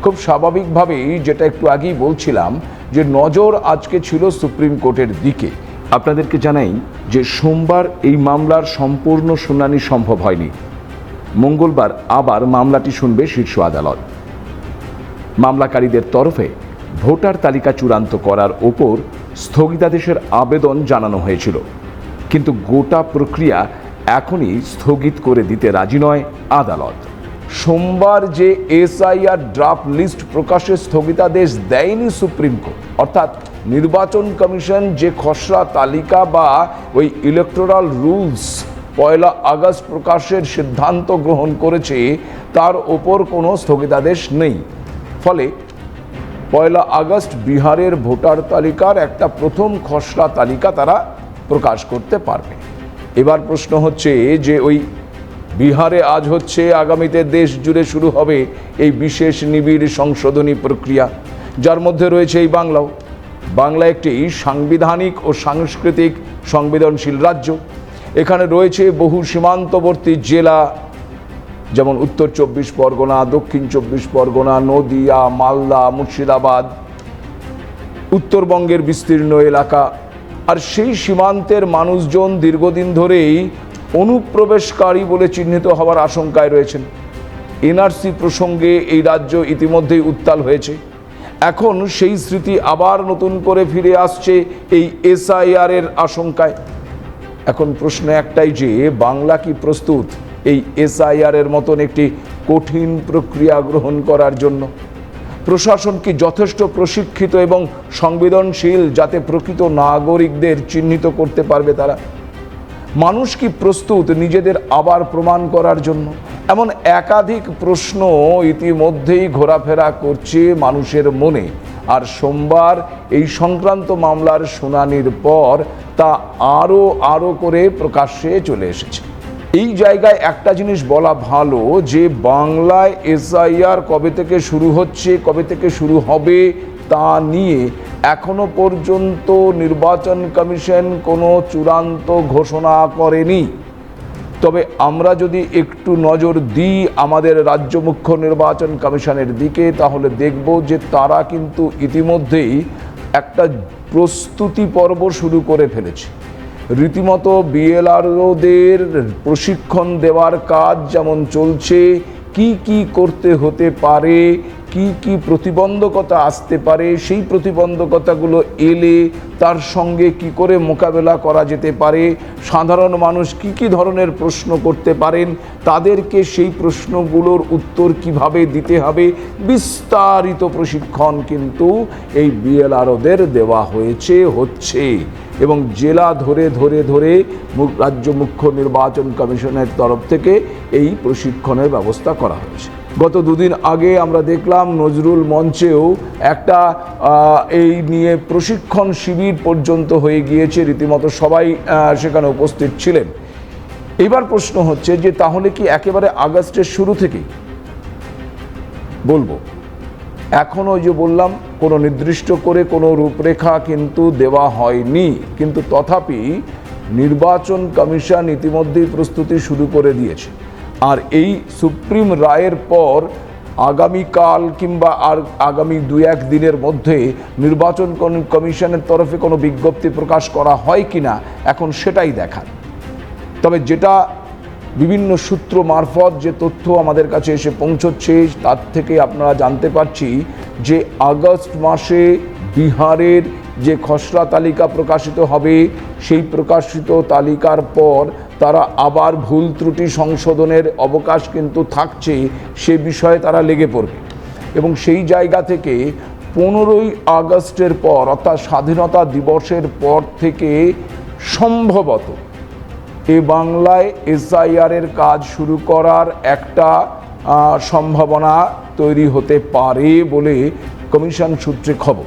খুব স্বাভাবিকভাবেই, যেটা একটু আগেই বলছিলাম, যে নজর আজকে ছিল সুপ্রিম কোর্টের দিকে। আপনাদেরকে জানাই যে সোমবার এই মামলার সম্পূর্ণ শুনানি সম্ভব হয়নি। মঙ্গলবার আবার মামলাটি শুনবে শীর্ষ আদালত। মামলাকারীদের তরফে ভোটার তালিকা চূড়ান্ত করার ওপর স্থগিতাদেশের আবেদন জানানো হয়েছিল, কিন্তু গোটা প্রক্রিয়া এখনই স্থগিত করে দিতে রাজি নয় আদালত। সোমবার যে এসআইআর ড্রাফট লিস্ট প্রকাশের স্থগিতাদেশ দেয়নি সুপ্রিম কোর্ট, অর্থাৎ নির্বাচন কমিশন যে খসড়া তালিকা বা ওই ইলেকটোরাল রুলস 1 আগস্ট প্রকাশের সিদ্ধান্ত গ্রহণ করেছে, তার ওপর কোনো স্থগিতাদেশ নেই। ফলে 1 আগস্ট বিহারের ভোটার তালিকার একটা প্রথম খসড়া তালিকা তারা প্রকাশ করতে পারবে। এবার প্রশ্ন হচ্ছে যে ওই বিহারে আজ হচ্ছে, আগামীতে দেশ জুড়ে শুরু হবে এই বিশেষ নিবিড় সংশোধনী প্রক্রিয়া, যার মধ্যে রয়েছে এই বাংলাও। বাংলা একটি সাংবিধানিক ও সাংস্কৃতিক সংবেদনশীল রাজ্য। এখানে রয়েছে বহু সীমান্তবর্তী জেলা, যেমন উত্তর 24 পরগনা, দক্ষিণ 24 পরগনা, নদিয়া, মালদা, মুর্শিদাবাদ, উত্তরবঙ্গের বিস্তীর্ণ এলাকা। আর সেই সীমান্তের মানুষজন দীর্ঘদিন ধরেই অনুপ্রবেশকারী বলে চিহ্নিত হওয়ার আশঙ্কায় রয়েছেন। এনআরসি প্রসঙ্গে এই রাজ্য ইতিমধ্যেই উত্তাল হয়েছে। এখন সেই স্মৃতি আবার নতুন করে ফিরে আসছে এই এসআইআর এর আশঙ্কায়। এখন প্রশ্ন একটাই যে বাংলা কি প্রস্তুত এই এসআইআর এর মতন একটি কঠিন প্রক্রিয়া গ্রহণ করার জন্য? প্রশাসন কি যথেষ্ট প্রশিক্ষিত এবং সংবেদনশীল যাতে প্রকৃত নাগরিকদের চিহ্নিত করতে পারবে তারা? মানুষ কি প্রস্তুত নিজেদের আবার প্রমাণ করার জন্য? এমন একাধিক প্রশ্ন ইতিমধ্যেই ঘোরাফেরা করছে মানুষের মনে। আর সোমবার এই সংক্রান্ত মামলার শুনানির পর তা আরও করে প্রকাশ্যে চলে এসেছে। এই জায়গায় একটা জিনিস বলা ভালো, যে বাংলায় এসআইআর কবে থেকে শুরু হচ্ছে, কবে থেকে শুরু হবে তা নিয়ে এখনো পর্যন্ত নির্বাচন কমিশন কোনো চূড়ান্ত ঘোষণা করেনি। তবে আমরা যদি একটু নজর দিই আমাদের রাজ্য মুখ্য নির্বাচন কমিশনের দিকে, তাহলে দেখব যে তারা কিন্তু ইতিমধ্যেই একটা প্রস্তুতি পর্ব শুরু করে ফেলেছে। রীতিমতো বিএলআরওদের প্রশিক্ষণ দেওয়ার কাজ যেমন চলছে, কি করতে হতে পারে, কি প্রতিবন্ধকতা আসতে পারে, সেই প্রতিবন্ধকতাগুলো এলে তার সঙ্গে কি করে মোকাবেলা করা যেতে পারে, সাধারণ মানুষ কি ধরনের প্রশ্ন করতে পারেন, তাদেরকে সেই প্রশ্নগুলোর উত্তর কিভাবে দিতে হবে, বিস্তারিত প্রশিক্ষণ কিন্তু এই বিএলআরওদের দেওয়া হচ্ছে এবং জেলা ধরে রাজ্য মুখ্য নির্বাচন কমিশনের তরফ থেকে এই প্রশিক্ষণের ব্যবস্থা করা হয়েছে। গত দুদিন আগে আমরা দেখলাম নজরুল মঞ্চেও একটা এই নিয়ে প্রশিক্ষণ শিবির পর্যন্ত হয়ে গিয়েছে, রীতিমতো সবাই সেখানে উপস্থিত ছিলেন। এবার প্রশ্ন হচ্ছে যে তাহলে কি একেবারে আগস্টের শুরু থেকেই? বলবো, এখনো যে বললাম কোনো নির্দিষ্ট করে কোনো রূপরেখা কিন্তু দেওয়া হয়নি, কিন্তু তথাপি নির্বাচন কমিশন ইতিমধ্যেই প্রস্তুতি শুরু করে দিয়েছে। আর এই সুপ্রিম রায়ের পর আগামীকাল কিংবা আর আগামী 2-1 দিনের মধ্যে নির্বাচন কমিশনের তরফে কোনো বিজ্ঞপ্তি প্রকাশ করা হয় কিনা এখন সেটাই দেখার। তবে যেটা বিভিন্ন সূত্র মারফত যে তথ্য আমাদের কাছে এসে পৌঁছচ্ছে, তার থেকে আপনারা জানতে পারছি যে আগস্ট মাসে বিহারের যে খসড়া তালিকা প্রকাশিত হবে, সেই প্রকাশিত তালিকার পর তারা আবার ভুল ত্রুটি সংশোধনের অবকাশ কিন্তু থাকছে, সে বিষয়ে তারা লেগে পড়বে। এবং সেই জায়গা থেকে 15ই আগস্টের পর, অর্থাৎ স্বাধীনতা দিবসের পর থেকে সম্ভবত এ বাংলায় এসআইআর এর কাজ শুরু করার একটা সম্ভাবনা তৈরি হতে পারে বলে কমিশন সূত্রে খবর।